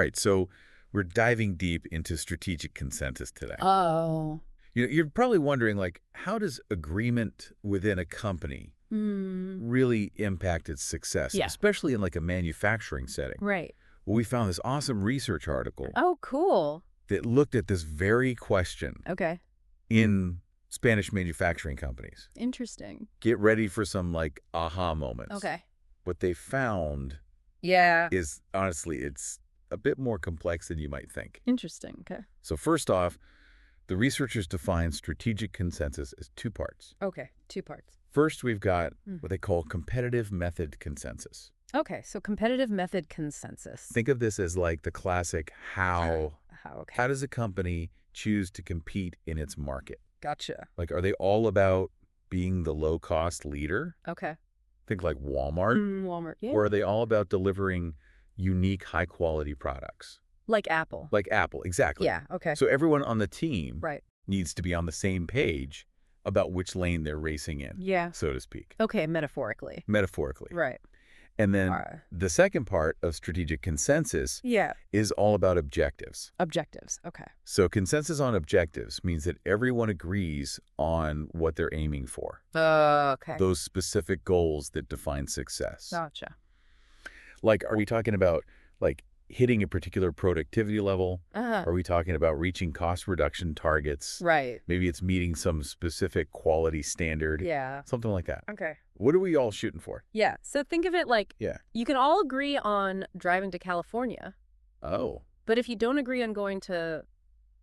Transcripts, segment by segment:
right, so we're diving deep into strategic consensus today. Oh. You're probably wondering, like, how does agreement within a company Hmm. really impact its success, Yeah. especially in like a manufacturing setting? Right. Well, we found this awesome research article Oh, cool. that looked at this very question Okay. in Spanish manufacturing companies. Interesting. Get ready for some like aha moments. Okay. What they found Yeah. is, honestly, it's a bit more complex than you might think. Interesting. Okay. So first off, the researchers define strategic consensus as two parts. Okay. Two parts. First, we've got Hmm. what they call competitive method consensus. Okay. So competitive method consensus. Think of this as like the classic How? Okay. how does a company choose to compete in its market? Gotcha. Like, are they all about being the low-cost leader? Okay. Think like Walmart. Walmart. Yeah. Or are they all about delivering unique, high-quality products? Like Apple. Like Apple, exactly. Yeah. Okay. So everyone on the team Right. needs to be on the same page about which lane they're racing in, Yeah. so to speak, Okay. Metaphorically. metaphorically. Right. And then the second part of strategic consensus Yeah. is all about objectives. Objectives. Okay. So consensus on objectives means that everyone agrees on what they're aiming for, Okay. those specific goals that define success. Gotcha. Like, are we talking about, like, hitting a particular productivity level? Uh-huh. Are we talking about reaching cost reduction targets? Right. Maybe it's meeting some specific quality standard. Yeah. Something like that. Okay. What are we all shooting for? Yeah. So think of it like Yeah. you can all agree on driving to California, Oh. but if you don't agree on going to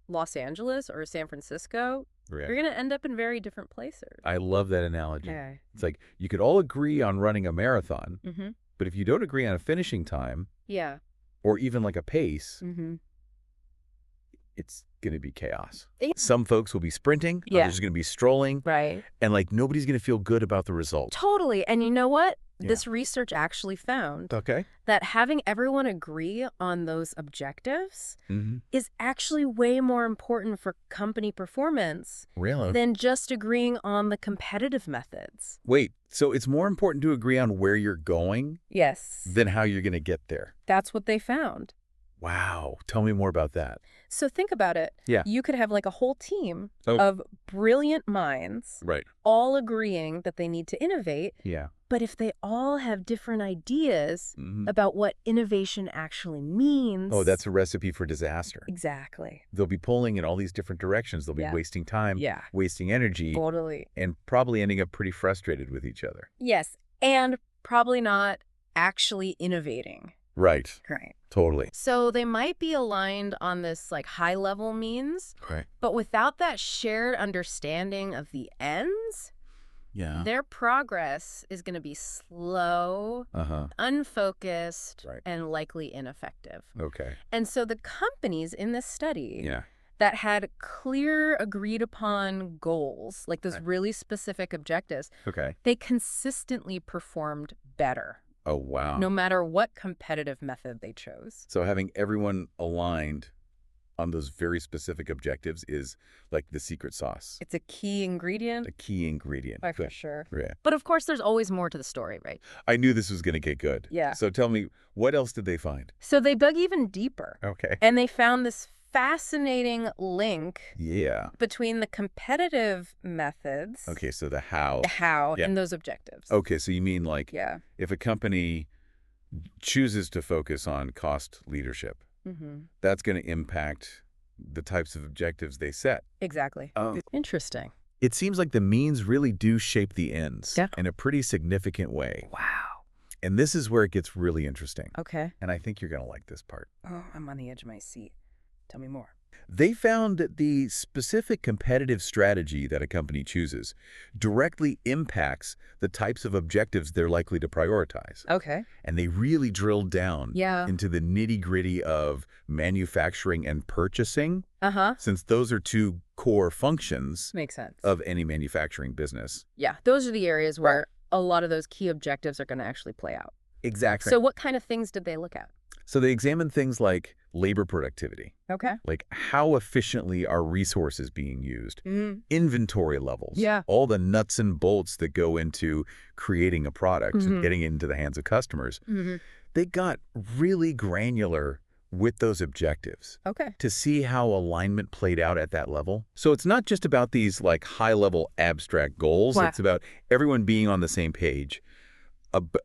Los Angeles or San Francisco, Yeah. you're going to end up in very different places. I love that analogy. Okay. It's like you could all agree on running a marathon, Mm-hmm. but if you don't agree on a finishing time Yeah. or even like a pace, Mm-hmm. it's going to be chaos. Yeah. Some folks will be sprinting, Yeah. others are going to be strolling, Right. and like nobody's going to feel good about the result. Totally. And you know what? Yeah. This research actually found Okay. that having everyone agree on those objectives Mm-hmm. is actually way more important for company performance Really? than just agreeing on the competitive methods. Wait, so it's more important to agree on where you're going Yes. than how you're going to get there? That's what they found. Wow. Tell me more about that. So think about it. Yeah. You could have like a whole team Oh. of brilliant minds Right. all agreeing that they need to innovate. Yeah. But if they all have different ideas Mm-hmm. about what innovation actually means. Oh, that's a recipe for disaster. Exactly. They'll be pulling in all these different directions. They'll be Yeah. wasting time, Yeah. wasting energy, Totally. and probably ending up pretty frustrated with each other. Yes. And probably not actually innovating. Right. Right. Totally. So they might be aligned on this like high level means, Right. but without that shared understanding of the ends, Yeah. their progress is going to be slow, Uh-huh. unfocused, Right. and likely ineffective. Okay. And so the companies in this study Yeah. that had clear agreed upon goals, like those Right. really specific objectives, Okay. they consistently performed better, Oh, wow. no matter what competitive method they chose. So having everyone aligned on those very specific objectives is like the secret sauce, It's a key ingredient, a key ingredient. for Good. sure. Yeah. But of course, there's always more to the story, right? I knew this was going to get good. Yeah. So tell me, what else did they find? So they dug even deeper, Okay. and they found this fascinating link Yeah. between the competitive methods, Okay, so the how. Yeah. and those objectives. Okay, so you mean like Yeah. if a company chooses to focus on cost leadership, Mm-hmm. that's going to impact the types of objectives they set. Exactly. Oh. Interesting. It seems like the means really do shape the ends Yeah. in a pretty significant way. Wow. And this is where it gets really interesting. Okay. And I think you're going to like this part. Oh, I'm on the edge of my seat. Tell me more. They found that the specific competitive strategy that a company chooses directly impacts the types of objectives they're likely to prioritize. Okay. And they really drilled down Yeah. into the nitty-gritty of manufacturing and purchasing, Uh-huh. since those are two core functions Makes sense. of any manufacturing business. Yeah. Those are the areas where a lot of those key objectives are going to actually play out. Exactly. So what kind of things did they look at? So they examined things like labor productivity, Okay. like how efficiently are resources being used, Mm-hmm. inventory levels, Yeah. all the nuts and bolts that go into creating a product and getting it into the hands of customers. Mm-hmm. They got really granular with those objectives Okay. to see how alignment played out at that level. So it's not just about these like high-level abstract goals. Wow. It's about everyone being on the same page.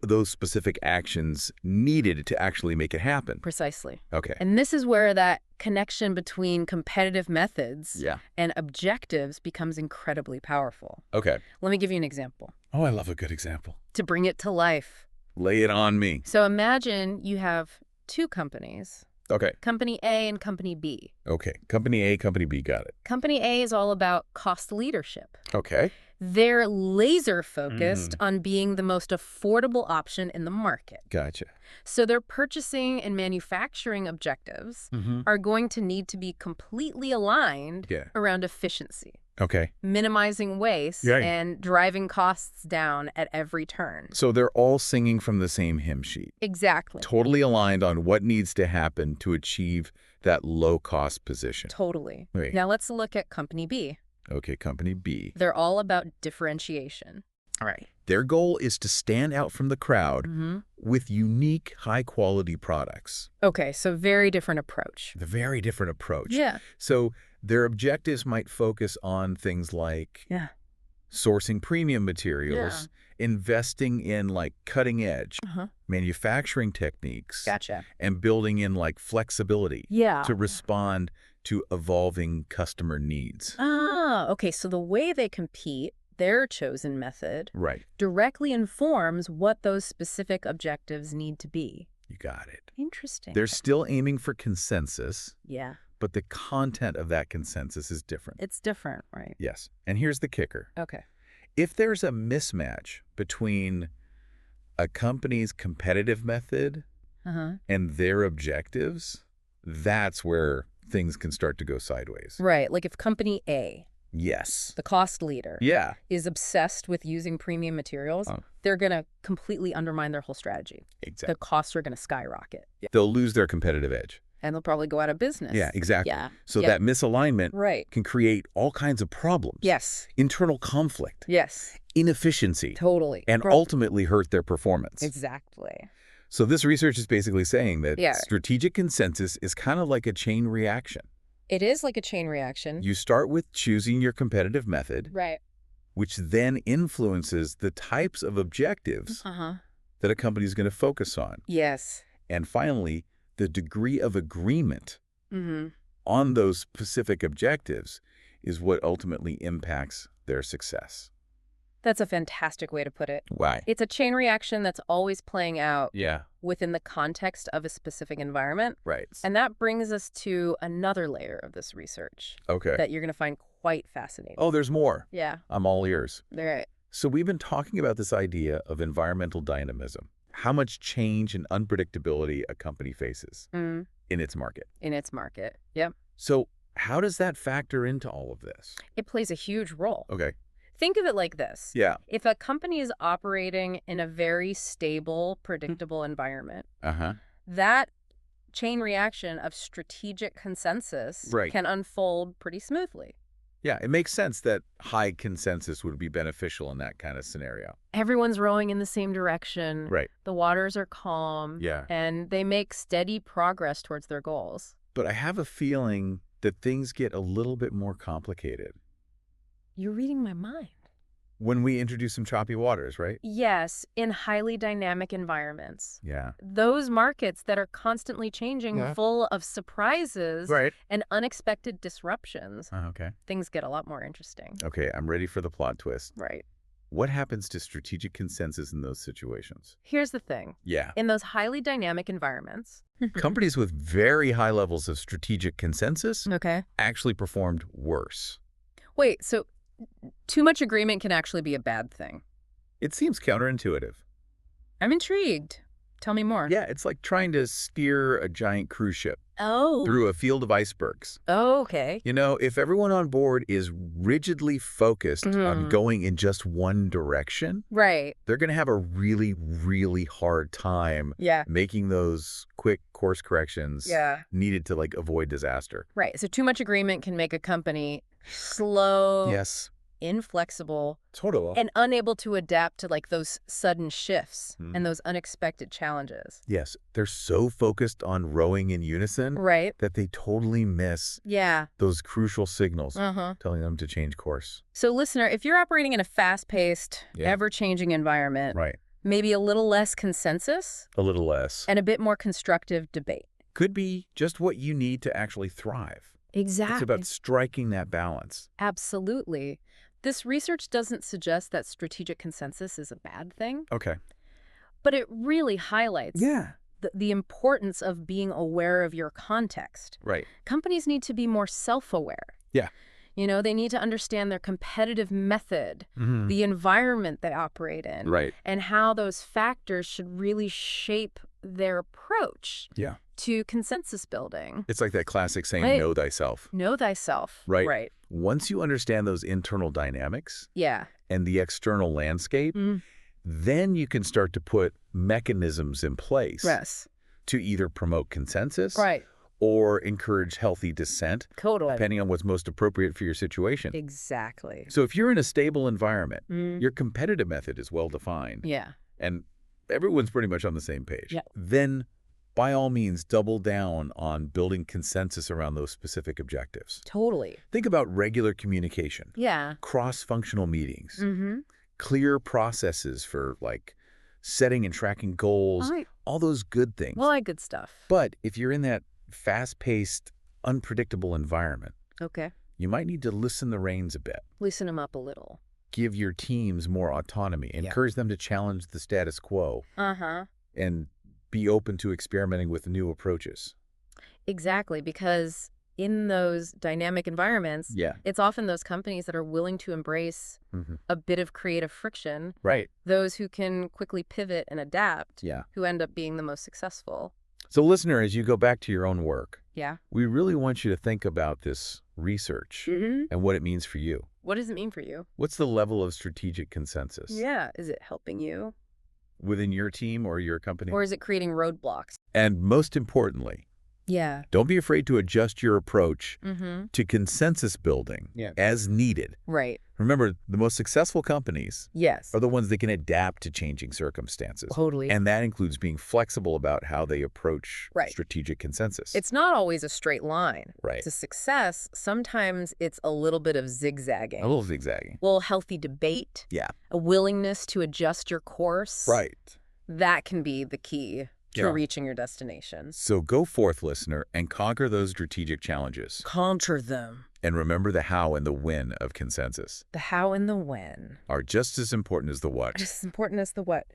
Those specific actions needed to actually make it happen. Precisely. Okay. And this is where that connection between competitive methods Yeah. and objectives becomes incredibly powerful. Okay. Let me give you an example Oh, I love a good example. to bring it to life. Lay it on me. So imagine you have two companies, Okay. Company A and Company B. Okay. Company A, Company B, got it. Company A is all about cost leadership. Okay. They're laser focused on being the most affordable option in the market. Gotcha. So their purchasing and manufacturing objectives are going to need to be completely aligned Yeah. around efficiency, Okay. minimizing waste Yeah. and driving costs down at every turn. So they're all singing from the same hymn sheet. Exactly. Totally aligned on what needs to happen to achieve that low-cost position. Totally. Right. Now let's look at Company B. Okay, Company B. They're all about differentiation. All right. Their goal is to stand out from the crowd with unique, high-quality products. Okay, so very different approach. The very different approach. Yeah. So their objectives might focus on things like Yeah. sourcing premium materials, investing in like cutting edge manufacturing techniques, Gotcha. and building in like flexibility Yeah. to respond to evolving customer needs. Ah, okay, so the way they compete, their chosen method, Right. directly informs what those specific objectives need to be. You got it. Interesting. They're still aiming for consensus, Yeah, but the content of that consensus is different. it's different, right? Yes. And here's the kicker. Okay. If there's a mismatch between a company's competitive method and their objectives, that's where things can start to go sideways. Right, like if Company A, Yes. the cost leader, Yeah. is obsessed with using premium materials, they're going to completely undermine their whole strategy. Exactly. The costs are going to skyrocket. They'll lose their competitive edge. And they'll probably go out of business. Yeah, exactly. Yeah. So Yeah. that misalignment Right. can create all kinds of problems. Yes. Internal conflict, Yes. inefficiency, Totally. and ultimately hurt their performance. Exactly. So this research is basically saying that Yeah. strategic consensus is kind of like a chain reaction. It is like a chain reaction. You start with choosing your competitive method, Right. which then influences the types of objectives that a company is going to focus on. Yes. And finally, the degree of agreement Mm-hmm. on those specific objectives is what ultimately impacts their success. That's a fantastic way to put it. Why? It's a chain reaction that's always playing out Yeah. within the context of a specific environment. Right. And that brings us to another layer of this research Okay. that you're going to find quite fascinating. Oh, there's more. Yeah. I'm all ears. Right. So we've been talking about this idea of environmental dynamism, how much change and unpredictability a company faces in its market. In its market. Yep. So how does that factor into all of this? It plays a huge role. Okay. Think of it like this. Yeah. If a company is operating in a very stable, predictable environment, that chain reaction of strategic consensus Right. can unfold pretty smoothly. Yeah, it makes sense that high consensus would be beneficial in that kind of scenario. Everyone's rowing in the same direction. Right. The waters are calm. Yeah. And they make steady progress towards their goals. But I have a feeling that things get a little bit more complicated You're reading my mind. when we introduce some choppy waters, right? Yes, in highly dynamic environments. Yeah. Those markets that are constantly changing, full of surprises and unexpected disruptions, Okay. things get a lot more interesting. Okay, I'm ready for the plot twist. Right. What happens to strategic consensus in those situations? Here's the thing. Yeah. In those highly dynamic environments. Companies with very high levels of strategic consensus Okay. actually performed worse. Wait, so too much agreement can actually be a bad thing. It seems counterintuitive. I'm intrigued. Tell me more. Yeah, it's like trying to steer a giant cruise ship Oh. through a field of icebergs. Oh, okay. You know, if everyone on board is rigidly focused on going in just one direction, Right. they're going to have a really, really hard time Yeah. making those quick course corrections needed to like avoid disaster. Right. So too much agreement can make a company slow, Yes. inflexible Totally. and unable to adapt to like those sudden shifts and those unexpected challenges. Yes, they're so focused on rowing in unison that they totally miss those crucial signals telling them to change course. So listener, if you're operating in a fast-paced, ever-changing environment, maybe a little less consensus, a little less, and a bit more constructive debate could be just what you need to actually thrive. Exactly. It's about striking that balance. Absolutely. This research doesn't suggest that strategic consensus is a bad thing. Okay. But it really highlights the importance of being aware of your context. Right. Companies need to be more self-aware. Yeah. You know, they need to understand their competitive method, the environment they operate in, and how those factors should really shape their approach to consensus building. It's like that classic saying, know thyself. Know thyself. Right. Once you understand those internal dynamics and the external landscape, then you can start to put mechanisms in place to either promote consensus or encourage healthy dissent, depending on what's most appropriate for your situation. Exactly. So if you're in a stable environment, your competitive method is well-defined, and everyone's pretty much on the same page, then by all means, double down on building consensus around those specific objectives. Totally. Think about regular communication, cross-functional meetings, clear processes for, like, setting and tracking goals, all those good things. Well, good stuff. But if you're in that fast-paced, unpredictable environment, you might need to loosen the reins a bit. Loosen them up a little. Give your teams more autonomy. Encourage them to challenge the status quo. And be open to experimenting with new approaches. Exactly, because in those dynamic environments, it's often those companies that are willing to embrace a bit of creative friction. Those who can quickly pivot and adapt, who end up being the most successful. So listener, as you go back to your own work, we really want you to think about this research and what it means for you. What does it mean for you? What's the level of strategic consensus? Is it helping you? Within your team or your company? Or is it creating roadblocks? And most importantly, don't be afraid to adjust your approach to consensus building as needed. Remember, the most successful companies are the ones that can adapt to changing circumstances. And that includes being flexible about how they approach strategic consensus. It's not always a straight line. Right. To success, sometimes it's a little bit of zigzagging. A little zigzagging. A little healthy debate. A willingness to adjust your course. That can be the key to reaching your destination. So go forth, listener, and conquer those strategic challenges. Conquer them. And remember the how and the when of consensus. The how and the when Are just as important as the what. Just as important as the what.